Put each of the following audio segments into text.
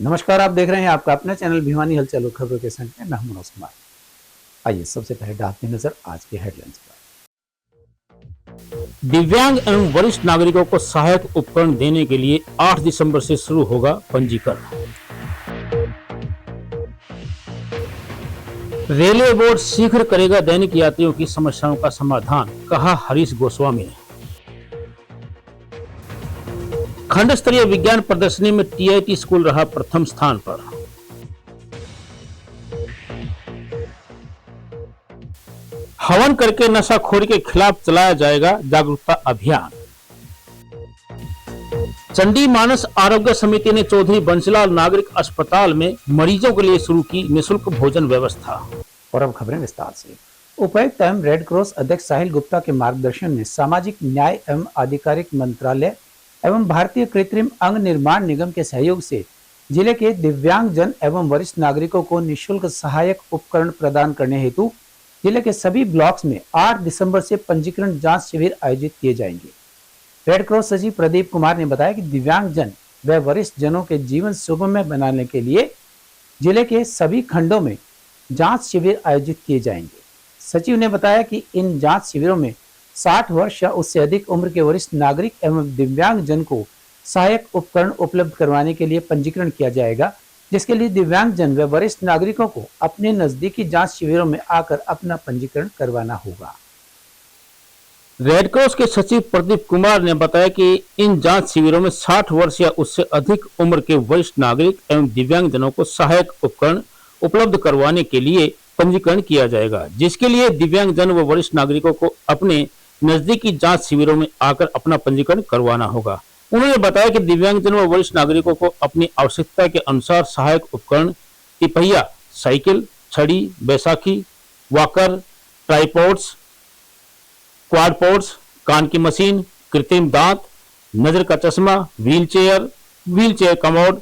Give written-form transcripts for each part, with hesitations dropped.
नमस्कार, आप देख रहे हैं आपका अपना चैनल भिवानी हलचल और खबरों के संग में मैं हूं मनोज कुमार। आइए सबसे पहले डालते हैं नजर आज के हेडलाइंस पर। दिव्यांग एवं वरिष्ठ नागरिकों को सहायक उपकरण देने के लिए 8 दिसंबर से शुरू होगा पंजीकरण। रेलवे बोर्ड शीघ्र करेगा दैनिक यात्रियों की समस्याओं का समाधान, कहा हरीश गोस्वामी ने। खंड स्तरीय विज्ञान प्रदर्शनी में टीआईटी स्कूल रहा प्रथम स्थान पर। हवन करके नशाखोरी के खिलाफ चलाया जाएगा जागरूकता अभियान। चंडी मानस आरोग्य समिति ने चौधरी बंसीलाल नागरिक अस्पताल में मरीजों के लिए शुरू की निःशुल्क भोजन व्यवस्था। और अब खबरें विस्तार से। उपायुक्त एवं रेड क्रॉस अध्यक्ष साहिल गुप्ता के मार्गदर्शन में सामाजिक न्याय एवं आधिकारिक मंत्रालय एवं भारतीय कृत्रिम अंग निर्माण निगम के सहयोग से जिले के दिव्यांग जन एवं वरिष्ठ नागरिकों को निःशुल्क सहायक उपकरण प्रदान करने हेतु जिले के सभी ब्लॉक्स में 8 दिसंबर से पंजीकरण जांच शिविर आयोजित किए जाएंगे। रेड क्रॉस सचिव प्रदीप कुमार ने बताया कि दिव्यांग जन व वरिष्ठ जनों के जीवन सुगमय बनाने के लिए जिले के सभी खंडों में जांच शिविर आयोजित किए जाएंगे। सचिव ने बताया कि इन जांच शिविरों में 60 वर्ष या उससे अधिक उम्र के वरिष्ठ नागरिक एवं दिव्यांग जन को सहायक उपकरण उपलब्ध करवाने के लिए पंजीकरण किया जाएगा, जिसके लिए दिव्यांग जन व वरिष्ठ नागरिकों को अपने नजदीकी जांच शिविरों में आकर अपना पंजीकरण करवाना होगा। रेड क्रॉस के सचिव प्रदीप कुमार ने बताया कि इन जांच शिविरों में 60 वर्ष या उससे अधिक उम्र के वरिष्ठ नागरिक एवं दिव्यांग जनों को सहायक उपकरण उपलब्ध करवाने के लिए पंजीकरण किया जाएगा, जिसके लिए दिव्यांग जन व वरिष्ठ नागरिकों को अपने नजदीकी जांच शिविरों में आकर अपना पंजीकरण करवाना होगा। उन्होंने बताया कि दिव्यांगजन व वरिष्ठ नागरिकों को अपनी आवश्यकता के अनुसार सहायक उपकरण तिपहिया, साइकिल, छड़ी, बैसाखी, वॉकर, ट्राइपॉड्स, क्वाडपोड्स, कान की मशीन, कृत्रिम दांत, नजर का चश्मा, व्हीलचेयर कमोड,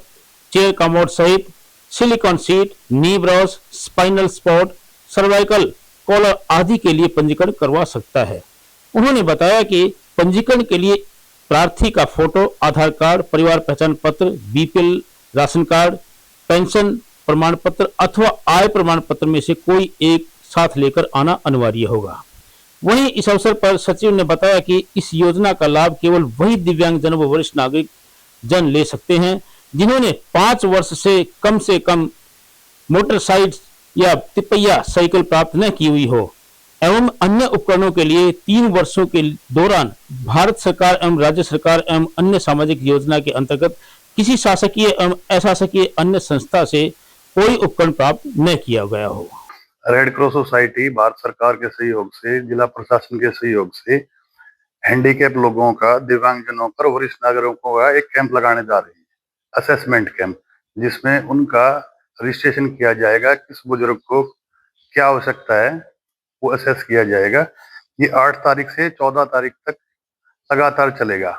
चेयर कमोड सहित silicone seat, knee brace, spinal support, cervical collar आदि के लिए पंजीकरण करवा सकता है। उन्होंने बताया कि पंजीकरण के लिए प्रार्थी का फोटो, आधार कार्ड, परिवार पहचान पत्र, बीपीएल राशन कार्ड, पेंशन प्रमाण पत्र अथवा आय प्रमाण पत्र में से कोई एक साथ लेकर आना अनिवार्य होगा। वहीं इस अवसर पर सचिव ने बताया कि इस योजना का लाभ केवल वही दिव्यांग जन व वरिष्ठ नागरिक जन ले सकते हैं जिन्होंने 5 वर्ष से कम मोटरसाइकिल या तिपहिया साइकिल प्राप्त न की हुई हो एवं अन्य उपकरणों के लिए 3 वर्षों के दौरान भारत सरकार एवं राज्य सरकार एवं अन्य सामाजिक योजना के अंतर्गत किसी शासकीय एवं अशासकीय अन्य संस्था से कोई उपकरण प्राप्त न किया गया हो। रेड क्रॉस सोसाइटी भारत सरकार के सहयोग से, जिला प्रशासन के सहयोग से हैंडीकैप लोगों का, दिव्यांगजनों पर, वरिष्ठ नागरिकों का एक कैंप लगाने जा रही है, असेसमेंट कैंप, जिसमें उनका रजिस्ट्रेशन किया जाएगा। किस बुजुर्ग को क्या आवश्यकता है वो असेस किया जाएगा। ये 8 तारीख से 14 तारीख तक लगातार चलेगा।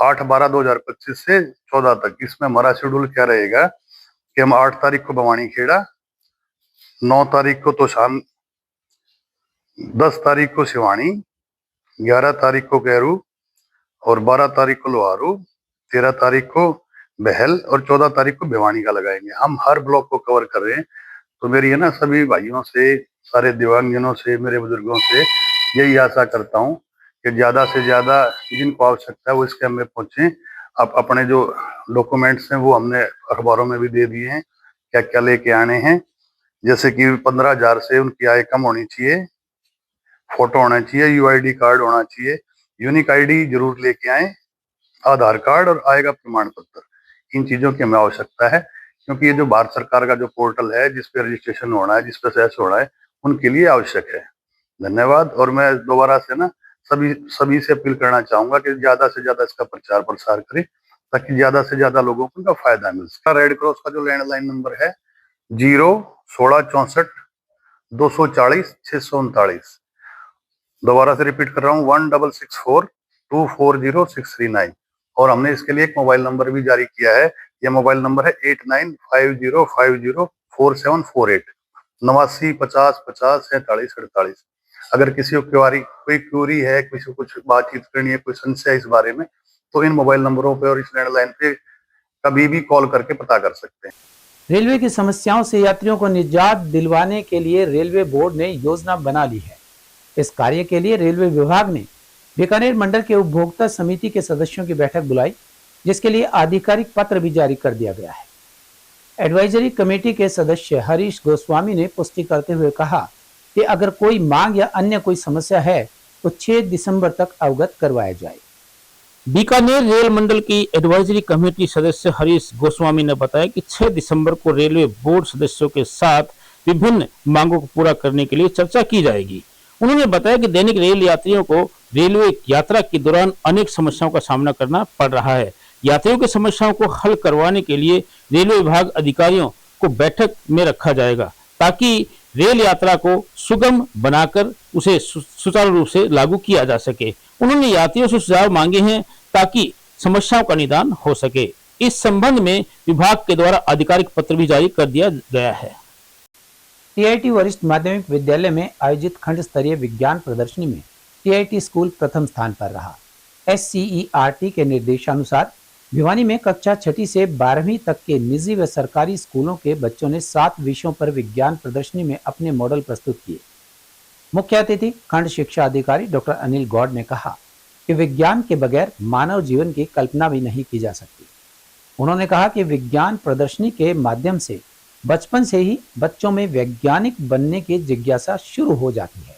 8/12/2025 से 14 तक। इसमें हमारा शेड्यूल क्या रहेगा कि हम 8 तारीख को भवानी खेड़ा, 9 तारीख को तोशाम, 10 तारीख को सिवानी, 11 तारीख को कैरू और 12 तारीख को लोहारू, 13 तारीख को बहल और 14 तारीख को भिवानी का लगाएंगे। हम हर ब्लॉक को कवर कर रहे हैं। तो मेरी है ना सभी भाइयों से, सारे दिव्यांगजनों से, मेरे बुजुर्गों से यही आशा करता हूँ कि ज़्यादा से ज़्यादा जिनको आवश्यकता है वो इस कैंप में पहुँचें। आप अपने जो डॉक्यूमेंट्स हैं वो हमने अखबारों में भी दे दिए हैं, क्या क्या लेके आने हैं। जैसे कि 15,000 से उनकी आय कम होनी चाहिए, फोटो होना चाहिए, यूआईडी कार्ड होना चाहिए, यूनिक आईडी जरूर लेके आए, आधार कार्ड और आय का प्रमाण पत्र। इन चीज़ों की हमें आवश्यकता है, क्योंकि ये जो भारत सरकार का जो पोर्टल है जिस पे रजिस्ट्रेशन होना है, जिस पे सेस होना है, उनके लिए आवश्यक है। धन्यवाद। और मैं दोबारा से ना सभी से अपील करना चाहूंगा कि ज्यादा से ज्यादा इसका प्रचार प्रसार करें, ताकि ज्यादा से ज्यादा लोगों को इनका फायदा मिल सके। रेड क्रॉस का जो लैंडलाइन नंबर है 01664-240-639। दोबारा से रिपीट कर रहा हूँ, 1664-240-639। और हमने इसके लिए एक मोबाइल नंबर भी जारी किया है। यह मोबाइल नंबर है 8950504748, 8950504748। अगर किसी को कोई क्यूरी है, किसी को कुछ बातचीत करनी है, कोई संशय है इस बारे में, तो इन मोबाइल नंबरों पे और इस लैंडलाइन पे कभी भी कॉल करके पता कर सकते हैं। रेलवे की समस्याओं से यात्रियों को निजात दिलवाने के लिए रेलवे बोर्ड ने योजना बना ली है। इस कार्य के लिए रेलवे विभाग ने बीकानेर मंडल के उपभोक्ता समिति के सदस्यों की बैठक बुलाई, जिसके लिए आधिकारिक पत्र भी जारी कर दिया गया है। एडवाइजरी कमेटी के सदस्य हरीश गोस्वामी ने पुष्टि करते हुए कहा कि अगर कोई मांग या अन्य कोई समस्या है तो 6 दिसंबर तक अवगत करवाया जाए। बीकानेर रेल मंडल की एडवाइजरी कमेटी सदस्य हरीश गोस्वामी ने बताया कि 6 दिसंबर को रेलवे बोर्ड सदस्यों के साथ विभिन्न मांगों को पूरा करने के लिए चर्चा की जाएगी। उन्होंने बताया कि दैनिक रेल यात्रियों को रेलवे यात्रा के दौरान अनेक समस्याओं का सामना करना पड़ रहा है। यात्रियों की समस्याओं को हल करवाने के लिए रेलवे विभाग अधिकारियों को बैठक में रखा जाएगा, ताकि रेल यात्रा को सुगम बनाकर उसे सुचारू रूप से लागू किया जा सके। उन्होंने यात्रियों से सुझाव मांगे हैं ताकि समस्याओं का निदान हो सके। इस संबंध में विभाग के द्वारा आधिकारिक पत्र भी जारी कर दिया गया है। टीआईटी वरिष्ठ माध्यमिक विद्यालय में आयोजित खंड स्तरीय विज्ञान प्रदर्शनी में टीआईटी स्कूल प्रथम स्थान पर रहा। SCERT के निर्देशानुसार भिवानी में कक्षा 6ठी से 12वीं तक के निजी व सरकारी स्कूलों के बच्चों ने 7 विषयों पर विज्ञान प्रदर्शनी में अपने मॉडल प्रस्तुत किए। मुख्य अतिथि खंड शिक्षा अधिकारी डॉक्टर अनिल गौड़ ने कहा कि विज्ञान के बगैर मानव जीवन की कल्पना भी नहीं की जा सकती। उन्होंने कहा कि विज्ञान प्रदर्शनी के माध्यम से बचपन से ही बच्चों में वैज्ञानिक बनने की जिज्ञासा शुरू हो जाती है।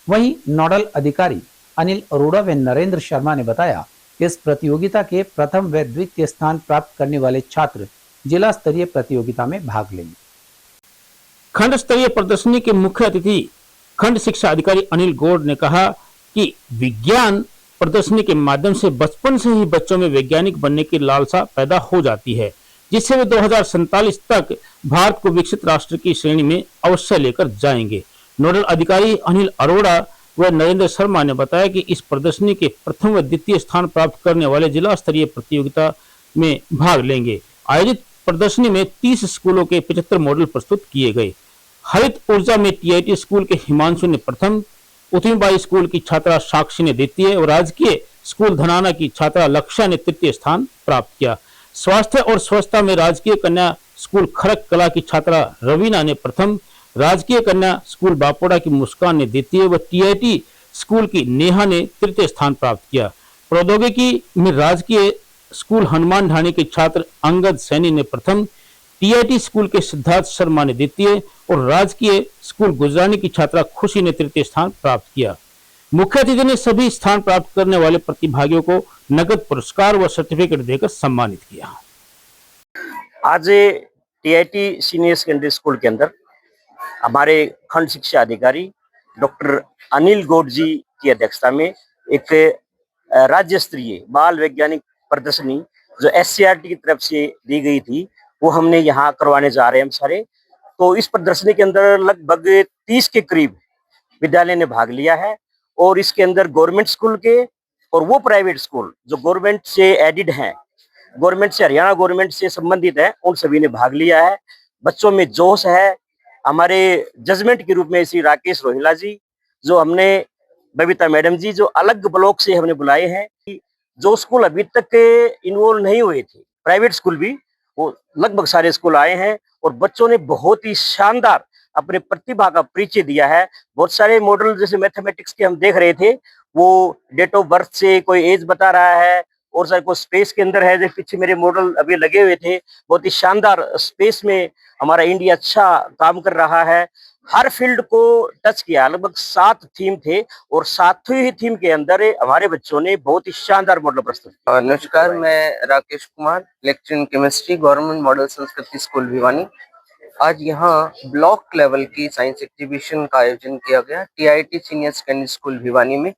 वहीं नोडल अधिकारी अनिल अरोड़ा व नरेंद्र शर्मा ने बताया कि इस प्रतियोगिता के प्रथम व द्वितीय स्थान प्राप्त करने वाले छात्र जिला स्तरीय प्रतियोगिता में भाग लेंगे। खंड स्तरीय प्रदर्शनी के मुख्य अतिथि खंड शिक्षा अधिकारी अनिल गौड़ ने कहा कि विज्ञान प्रदर्शनी के माध्यम से बचपन से ही बच्चों में वैज्ञानिक बनने की लालसा पैदा हो जाती है, जिससे वे 2047 तक भारत को विकसित राष्ट्र की श्रेणी में अवश्य लेकर जाएंगे। नोडल अधिकारी अनिल अरोड़ा व नरेंद्र शर्मा ने बताया कि इस प्रदर्शनी के प्रथम व द्वितीय स्थान प्राप्त करने वाले जिला स्तरीय प्रतियोगिता में भाग लेंगे। आयोजित प्रदर्शनी में 30 स्कूलों के 75 मॉडल प्रस्तुत किए गए। हरित ऊर्जा में टीआईटी स्कूल के हिमांशु ने प्रथम, उतमीबाई स्कूल की छात्रा साक्षी ने द्वितीय और राजकीय स्कूल धनाना की छात्रा लक्ष्या ने तृतीय स्थान प्राप्त किया। स्वास्थ्य और स्वच्छता में राजकीय कन्या स्कूल खरक कला की छात्रा रवीना ने प्रथम, राजकीय कन्या स्कूल बापोड़ा की मुस्कान ने द्वितीय व टीआईटी स्कूल की नेहा ने तृतीय स्थान प्राप्त किया। प्रौद्योगिकी में राजकीय स्कूल हनुमान ढाणी के छात्र अंगद सैनी ने प्रथम, टीआईटी स्कूल के सिद्धार्थ शर्मा ने द्वितीय और राजकीय स्कूल गुजरानी की छात्रा खुशी ने तृतीय स्थान प्राप्त किया। मुख्य अतिथि ने सभी स्थान प्राप्त करने वाले प्रतिभागियों को नगद पुरस्कार व सर्टिफिकेट देकर सम्मानित किया। आज टीआईटी सीनियर सेकेंडरी स्कूल के अंदर हमारे खंड शिक्षा अधिकारी डॉक्टर अनिल गौड़ जी की अध्यक्षता में एक राज्य स्तरीय बाल वैज्ञानिक प्रदर्शनी जो SCERT की तरफ से दी गई थी वो हमने यहाँ करवाने जा रहे हैं हम सारे। तो इस प्रदर्शनी के अंदर लगभग 30 के करीब विद्यालय ने भाग लिया है और इसके अंदर गवर्नमेंट स्कूल के और वो प्राइवेट स्कूल जो गवर्नमेंट से एडिड हैं, गवर्नमेंट से हरियाणा गवर्नमेंट से संबंधित है, उन सभी ने भाग लिया है। बच्चों में जोश है। हमारे जजमेंट के रूप में श्री राकेश रोहिला जी, जो हमने बबीता मैडम जी, जो अलग ब्लॉक से हमने बुलाए हैं, जो स्कूल अभी तक इन्वॉल्व नहीं हुए थे, प्राइवेट स्कूल भी, वो लगभग सारे स्कूल आए हैं और बच्चों ने बहुत ही शानदार अपने प्रतिभा का परिचय दिया है। बहुत सारे मॉडल जैसे मैथमेटिक्स के हम देख रहे थे, वो डेट ऑफ बर्थ से कोई एज बता रहा है और सर को स्पेस के अंदर है, जैसे पीछे मेरे मॉडल अभी लगे हुए थे, बहुत ही शानदार स्पेस में हमारा इंडिया अच्छा काम कर रहा है। हर फील्ड को टच किया। लगभग 7 थीम थे और 7 ही थीम के अंदर हमारे बच्चों ने बहुत ही शानदार मॉडल प्रस्तुत किया। नमस्कार, मैं Rakesh Kumar, lecture in chemistry, government model संस्कृति स्कूल भिवानी। आज यहाँ ब्लॉक लेवल की साइंस एग्जीबिशन का आयोजन किया गया TIT senior secondary school Bhiwani में।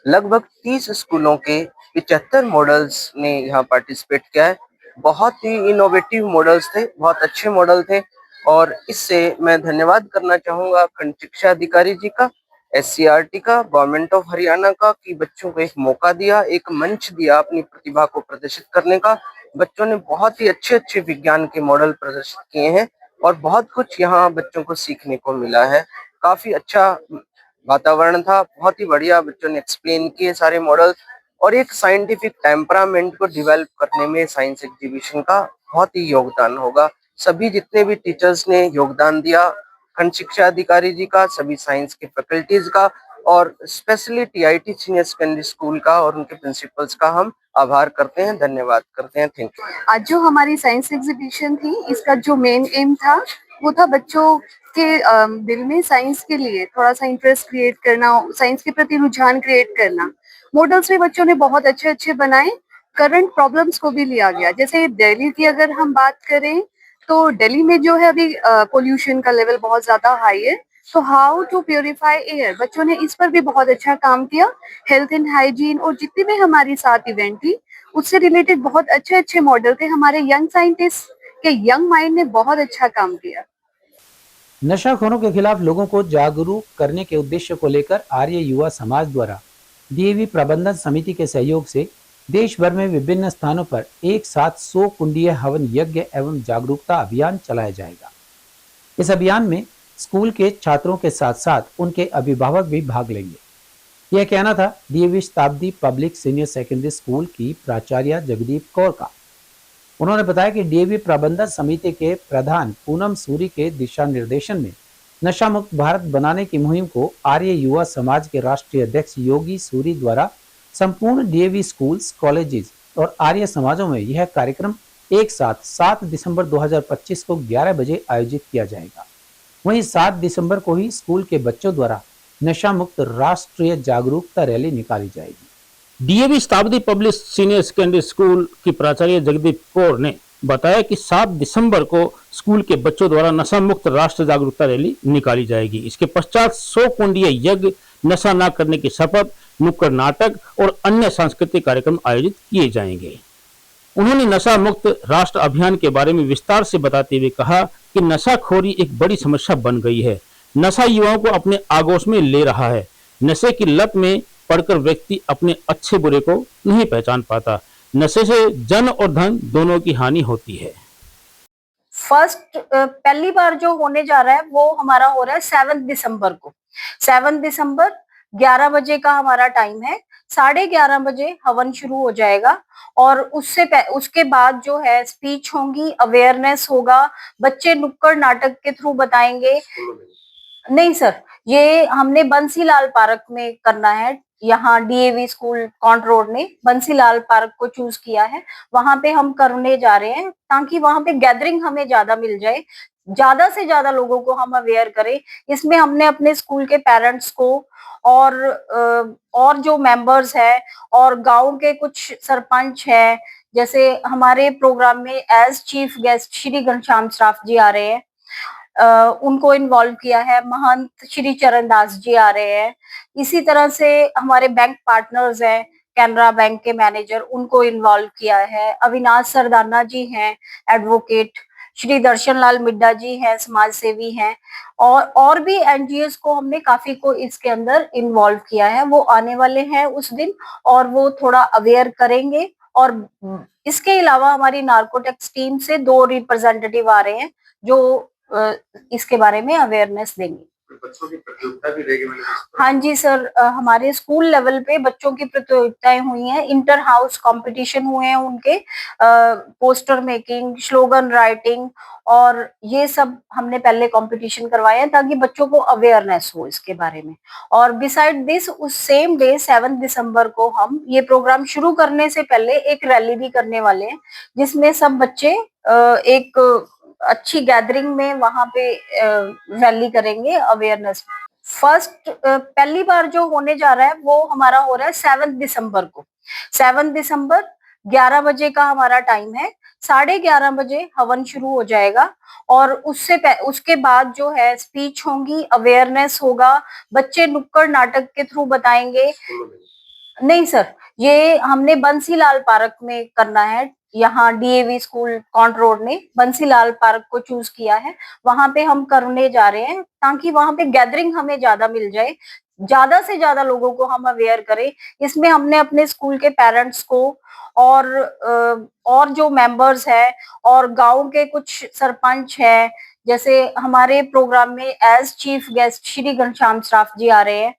लगभग 30 स्कूलों के 75 मॉडल्स ने यहाँ पार्टिसिपेट किया है। बहुत ही इनोवेटिव मॉडल्स थे, बहुत अच्छे मॉडल थे और इससे मैं धन्यवाद करना चाहूंगा खंड शिक्षा अधिकारी जी का, SCERT का, गवर्नमेंट ऑफ हरियाणा का, कि बच्चों को एक मौका दिया, एक मंच दिया अपनी प्रतिभा को प्रदर्शित करने का। बच्चों ने बहुत ही अच्छे अच्छे विज्ञान के मॉडल प्रदर्शित किए हैं और बहुत कुछ यहाँ बच्चों को सीखने को मिला है। काफी अच्छा वातावरण था, बहुत ही बढ़िया बच्चों ने एक्सप्लेन किए सारे मॉडल्स और एक साइंटिफिक टेम्परामेंट को डेवलप करने में साइंस एग्जीबिशन का बहुत ही योगदान होगा। सभी जितने भी टीचर्स ने योगदान दिया, खंड शिक्षा अधिकारी जी का, सभी साइंस के फैकल्टीज का और specially TIT senior secondary school का और उनके प्रिंसिपल्स का हम आभार करते हैं, धन्यवाद करते हैं। Thank you. आज जो हमारी साइंस एग्जीबिशन थी, इसका जो मेन एम था वो था बच्चों के दिल में साइंस के लिए थोड़ा सा इंटरेस्ट क्रिएट करना, साइंस के प्रति रुझान क्रिएट करना। मॉडल्स भी बच्चों ने बहुत अच्छे अच्छे बनाए। करंट प्रॉब्लम्स को भी लिया गया। जैसे दिल्ली की अगर हम बात करें तो दिल्ली में जो है अभी पोल्यूशन का लेवल बहुत ज्यादा हाई है, तो हाउ टू प्योरीफाई एयर, बच्चों ने इस पर भी बहुत अच्छा काम किया। हेल्थ एंड हाइजीन और जितनी भी हमारी साथ इवेंट थी उससे रिलेटेड बहुत अच्छे अच्छे मॉडल थे। हमारे यंग साइंटिस्ट के यंग माइंड ने बहुत अच्छा काम किया। नशाखोरों के खिलाफ लोगों को जागरूक करने के उद्देश्य को लेकर आर्य युवा समाज द्वारा डीएवी प्रबंधन समिति के सहयोग से देश भर में विभिन्न स्थानों पर एक साथ 100 कुंडीय हवन यज्ञ एवं जागरूकता अभियान चलाया जाएगा। इस अभियान में स्कूल के छात्रों के साथ साथ उनके अभिभावक भी भाग लेंगे। यह कहना था डीएवी शताब्दी पब्लिक सीनियर सेकेंडरी स्कूल की प्राचार्य जगदीप कौर का। उन्होंने बताया कि डीएवी प्रबंधन समिति के प्रधान पूनम सूरी के दिशा निर्देशन में नशा मुक्त भारत बनाने की मुहिम को आर्य युवा समाज के राष्ट्रीय अध्यक्ष योगी सूरी द्वारा संपूर्ण डीएवी स्कूल्स, कॉलेजेस और आर्य समाजों में यह कार्यक्रम एक साथ 7 दिसंबर 2025 को 11 बजे आयोजित किया जाएगा। वहीं 7 दिसंबर को ही स्कूल के बच्चों द्वारा नशा मुक्त राष्ट्रीय जागरूकता रैली निकाली जाएगी। डीएवी शताब्दी पब्लिक सीनियर सेकेंडरी स्कूल की प्राचार्य जगदीप कौर ने बताया कि 7 दिसंबर को स्कूल के बच्चों द्वारा नशा मुक्त राष्ट्र जागरूकता रैली निकाली जाएगी। इसके पश्चात 100 कुंडीय यज्ञ, नशा न करने की शपथ, नुक्कड़ नाटक और अन्य सांस्कृतिक कार्यक्रम आयोजित किए जाएंगे। उन्होंने नशा मुक्त राष्ट्र अभियान के बारे में विस्तार से बताते हुए कहा कि नशाखोरी एक बड़ी समस्या बन गई है। नशा युवाओं को अपने आगोश में ले रहा है। नशे की लत में पड़कर व्यक्ति अपने अच्छे बुरे को नहीं पहचान पाता। नशे से जन और धन दोनों की हानि होती है। फर्स्ट पहली बार जो होने जा रहा है वो हमारा हो रहा है 7 दिसंबर को। 7 दिसंबर 11 बजे का हमारा टाइम है। 11:30 बजे हवन शुरू हो जाएगा और उसके बाद जो है स्पीच होंगी, अवेयरनेस होगा, बच्चे नुक्कड़ नाटक के थ्रू बताएंगे। नहीं सर, ये हमने बंसीलाल पार्क में करना है। यहाँ डीएवी स्कूल कॉन्ट रोड ने बंसीलाल पार्क को चूज किया है। वहां पे हम करने जा रहे हैं ताकि वहां पे गैदरिंग हमें ज्यादा मिल जाए, ज्यादा से ज्यादा लोगों को हम अवेयर करें। इसमें हमने अपने स्कूल के पेरेंट्स को और जो मेंबर्स है और गांव के कुछ सरपंच है, जैसे हमारे प्रोग्राम में as chief guest Shri Ghanshyam Shroff ji आ रहे हैं, उनको इन्वॉल्व किया है। महंत श्री चरण दास जी आ रहे हैं। इसी तरह से हमारे बैंक पार्टनर्स हैं, कैनरा बैंक के मैनेजर, उनको इन्वॉल्व किया है। अविनाश सरदाना जी हैं एडवोकेट, श्री दर्शन लाल मिड्डा जी हैं, समाज सेवी हैं, और भी एनजीओस को हमने काफी को इसके अंदर इन्वॉल्व किया है। वो आने वाले हैं उस दिन और वो थोड़ा अवेयर करेंगे। और इसके अलावा हमारी नार्कोटिक्स टीम से 2 रिप्रेजेंटेटिव आ रहे हैं जो इसके बारे में अवेयरनेस देंगे। बच्चों की प्रतियोगिता भी रहेगी। हाँ जी सर, हमारे स्कूल लेवल पे बच्चों की प्रतियोगिताएं हुई हैं, इंटर हाउस कंपटीशन हुए हैं उनके, पोस्टर मेकिंग, स्लोगन राइटिंग और ये सब हमने पहले कंपटीशन करवाए हैं ताकि बच्चों को अवेयरनेस हो इसके बारे में। और बिसाइड दिस उस सेम डे 7 दिसंबर को हम ये प्रोग्राम शुरू करने से पहले एक रैली भी करने वाले हैं जिसमें सब बच्चे एक अच्छी गैदरिंग में वहां पे रैली करेंगे अवेयरनेस। फर्स्ट पहली बार जो होने जा रहा है वो हमारा हो रहा है 7 दिसंबर को। 7 दिसंबर 11 बजे का हमारा टाइम है। 11:30 बजे हवन शुरू हो जाएगा और उसके बाद जो है स्पीच होंगी, अवेयरनेस होगा, बच्चे नुक्कड़ नाटक के थ्रू बताएंगे। नहीं सर, ये हमने बंसीलाल पार्क में करना है। यहाँ डीएवी स्कूल कॉन्ट रोड ने बंसीलाल पार्क को चूज किया है। वहां पे हम करने जा रहे हैं ताकि वहां पे गैदरिंग हमें ज्यादा मिल जाए, ज्यादा से ज्यादा लोगों को हम अवेयर करें। इसमें हमने अपने स्कूल के पेरेंट्स को और जो मेंबर्स है और गांव के कुछ सरपंच है, जैसे हमारे प्रोग्राम में as chief guest Shri Ghanshyam Shroff ji आ रहे हैं,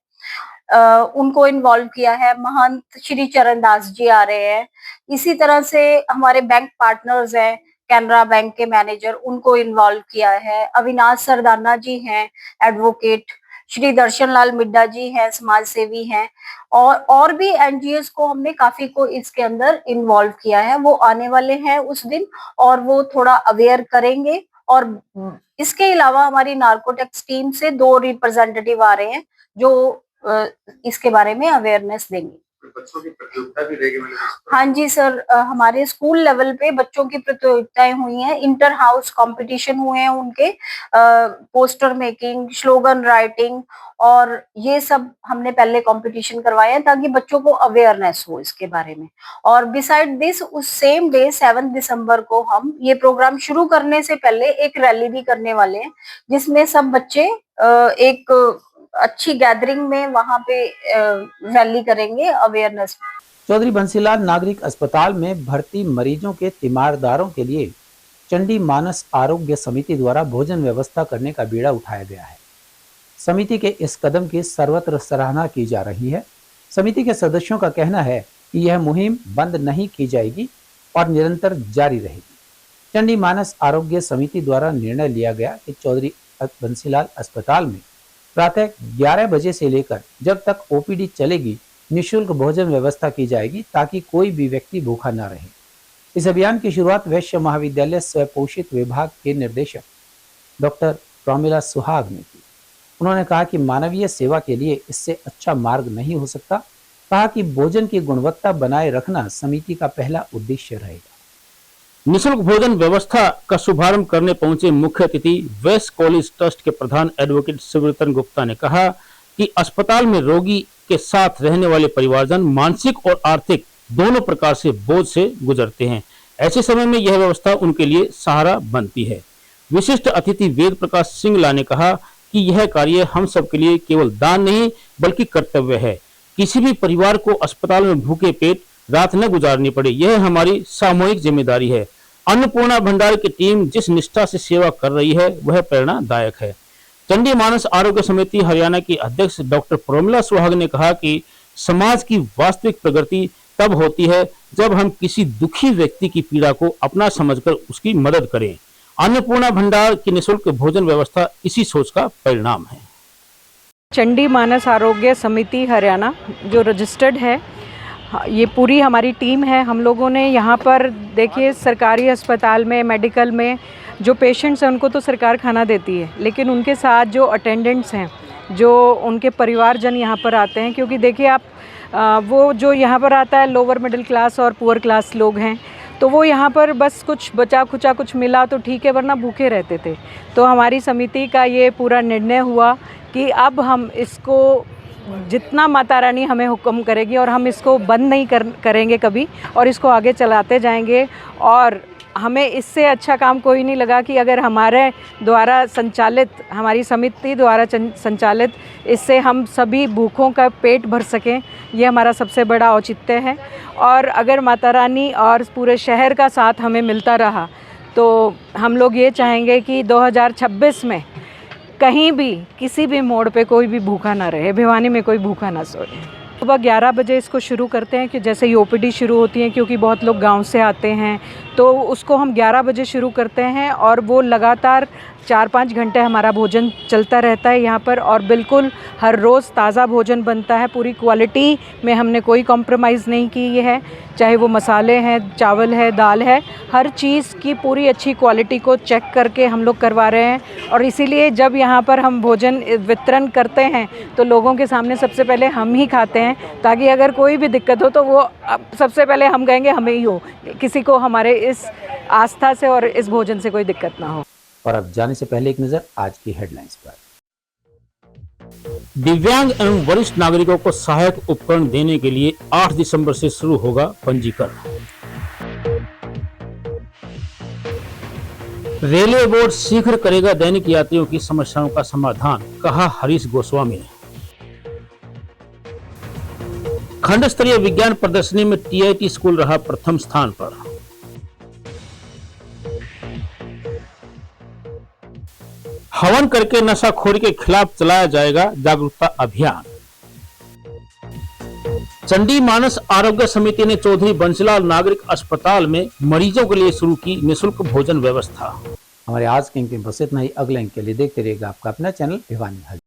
उनको इन्वॉल्व किया है। महंत श्री चरण दास जी आ रहे हैं। इसी तरह से हमारे बैंक पार्टनर्स हैं, कैनरा बैंक के मैनेजर, उनको इन्वॉल्व किया है। अविनाश सरदाना जी हैं एडवोकेट, श्री दर्शन लाल मिड्डा जी हैं समाज सेवी हैं, और भी एनजीओस को हमने काफी को इसके अंदर इन्वॉल्व किया है। वो आने वाले हैं उस दिन और वो थोड़ा अवेयर करेंगे। और इसके अलावा हमारी नार्कोटेक्स टीम से 2 रिप्रेजेंटेटिव आ रहे हैं जो इसके बारे में अवेयरनेस देंगे। बच्चों की प्रतियोगिता भी रहेगी मैंने हाँ जी सर, हमारे स्कूल लेवल पे बच्चों की प्रतियोगिताएं हुई हैं, इंटर हाउस कंपटीशन हुए हैं उनके, पोस्टर मेकिंग, स्लोगन राइटिंग, और ये सब हमने पहले कंपटीशन करवाए हैं ताकि बच्चों को अवेयरनेस हो इसके बारे में। और बिसाइड दिस उस सेम डे 7 दिसंबर को हम ये प्रोग्राम शुरू करने से पहले एक रैली भी करने वाले हैं जिसमें सब बच्चे एक अच्छी गैदरिंग में वहां पे रैली करेंगे अवेयरनेस। चौधरी बंसीलाल नागरिक अस्पताल में भर्ती मरीजों के तीमारदारों के लिए चंडी मानस आरोग्य समिति द्वारा भोजन व्यवस्था करने का बीड़ा उठाया गया है। समिति के इस कदम की सर्वत्र सराहना की जा रही है। समिति के सदस्यों का कहना है कि यह मुहिम बंद नहीं की जाएगी और निरंतर जारी रहेगी। चंडी मानस आरोग्य समिति द्वारा निर्णय लिया गया कि चौधरी बंसीलाल अस्पताल में प्रातः 11 बजे से लेकर जब तक ओपीडी चलेगी निःशुल्क भोजन व्यवस्था की जाएगी ताकि कोई भी व्यक्ति भूखा न रहे। इस अभियान की शुरुआत वैश्य महाविद्यालय स्वपोषित विभाग के निर्देशक डॉक्टर प्रमिला सुहाग ने की। उन्होंने कहा कि मानवीय सेवा के लिए इससे अच्छा मार्ग नहीं हो सकता। कहा कि भोजन की गुणवत्ता बनाए रखना समिति का पहला उद्देश्य रहेगा। निःशुल्क भोजन व्यवस्था का शुभारंभ करने पहुंचे मुख्य अतिथि वेस्ट कॉलेज ट्रस्ट के प्रधान एडवोकेट शिवरतन गुप्ता ने कहा कि अस्पताल में रोगी के साथ रहने वाले परिवारजन मानसिक और आर्थिक दोनों प्रकार से बोझ से गुजरते हैं। ऐसे समय में यह व्यवस्था उनके लिए सहारा बनती है। विशिष्ट अतिथि वेद प्रकाश सिंगला ने कहा कि यह कार्य हम सब के लिए केवल दान नहीं बल्कि कर्तव्य है। किसी भी परिवार को अस्पताल में भूखे पेट रात न गुजारनी पड़े, यह हमारी सामूहिक जिम्मेदारी है। अन्नपूर्णा भंडार की टीम जिस निष्ठा से सेवा कर रही है वह प्रेरणादायक है। चंडी मानस आरोग्य समिति हरियाणा की अध्यक्ष डॉक्टर प्रमिला सुहाग ने कहा कि समाज की वास्तविक प्रगति तब होती है जब हम किसी दुखी व्यक्ति की पीड़ा को अपना समझकर उसकी मदद करें। अन्नपूर्णा भंडार की निःशुल्क भोजन व्यवस्था इसी सोच का परिणाम है। चंडी मानस आरोग्य समिति हरियाणा जो रजिस्टर्ड है, ये पूरी हमारी टीम है। हम लोगों ने यहाँ पर देखिए सरकारी अस्पताल में मेडिकल में जो पेशेंट्स हैं उनको तो सरकार खाना देती है, लेकिन उनके साथ जो अटेंडेंट्स हैं, जो उनके परिवारजन यहाँ पर आते हैं, क्योंकि देखिए आप वो जो यहाँ पर आता है लोअर मिडिल क्लास और पुअर क्लास लोग हैं, तो वो यहाँ पर बस कुछ बचा खुचा कुछ मिला तो ठीक है, वरना भूखे रहते थे। तो हमारी समिति का ये पूरा निर्णय हुआ कि अब हम इसको जितना माता रानी हमें हुक्म करेगी और हम इसको बंद नहीं करेंगे कभी, और इसको आगे चलाते जाएंगे। और हमें इससे अच्छा काम कोई नहीं लगा कि अगर हमारे द्वारा संचालित, हमारी समिति द्वारा संचालित, इससे हम सभी भूखों का पेट भर सकें, ये हमारा सबसे बड़ा औचित्य है। और अगर माता रानी और पूरे शहर का साथ हमें मिलता रहा तो हम लोग ये चाहेंगे कि 2026 में कहीं भी किसी भी मोड़ पे कोई भी भूखा ना रहे, भिवानी में कोई भूखा ना सोए। सुबह 11 बजे इसको शुरू करते हैं कि जैसे ही ओपीडी शुरू होती है, क्योंकि बहुत लोग गांव से आते हैं, तो उसको हम 11 बजे शुरू करते हैं और वो लगातार 4-5 घंटे हमारा भोजन चलता रहता है यहाँ पर। और बिल्कुल हर रोज़ ताज़ा भोजन बनता है, पूरी क्वालिटी में हमने कोई कॉम्प्रोमाइज़ नहीं की है, चाहे वो मसाले हैं, चावल है, दाल है, हर चीज़ की पूरी अच्छी क्वालिटी को चेक करके हम लोग करवा रहे हैं। और इसीलिए जब यहाँ पर हम भोजन वितरण करते हैं तो लोगों के सामने सबसे पहले हम ही खाते हैं, ताकि अगर कोई भी दिक्कत हो तो वो सबसे पहले हम कहेंगे हमें ही हो, किसी को हमारे इस आस्था से और इस भोजन से कोई दिक्कत ना हो। और अब जाने से पहले एक नजर आज की हेडलाइंस पर। दिव्यांग एवं वरिष्ठ नागरिकों को सहायक उपकरण देने के लिए 8 दिसंबर से शुरू होगा पंजीकरण। रेलवे बोर्ड शीघ्र करेगा दैनिक यात्रियों की समस्याओं का समाधान, कहा हरीश गोस्वामी ने। खंड स्तरीय विज्ञान प्रदर्शनी में टीआईटी स्कूल रहा प्रथम स्थान पर। हवन करके नशाखोरी के खिलाफ चलाया जाएगा जागरूकता अभियान। चंडी मानस आरोग्य समिति ने चौधरी बंसीलाल नागरिक अस्पताल में मरीजों के लिए शुरू की निःशुल्क भोजन व्यवस्था। हमारे आज के अंक में बस इतना ही। अगले अंक के लिए देखते रहिएगा आपका अपना चैनल भिवानी।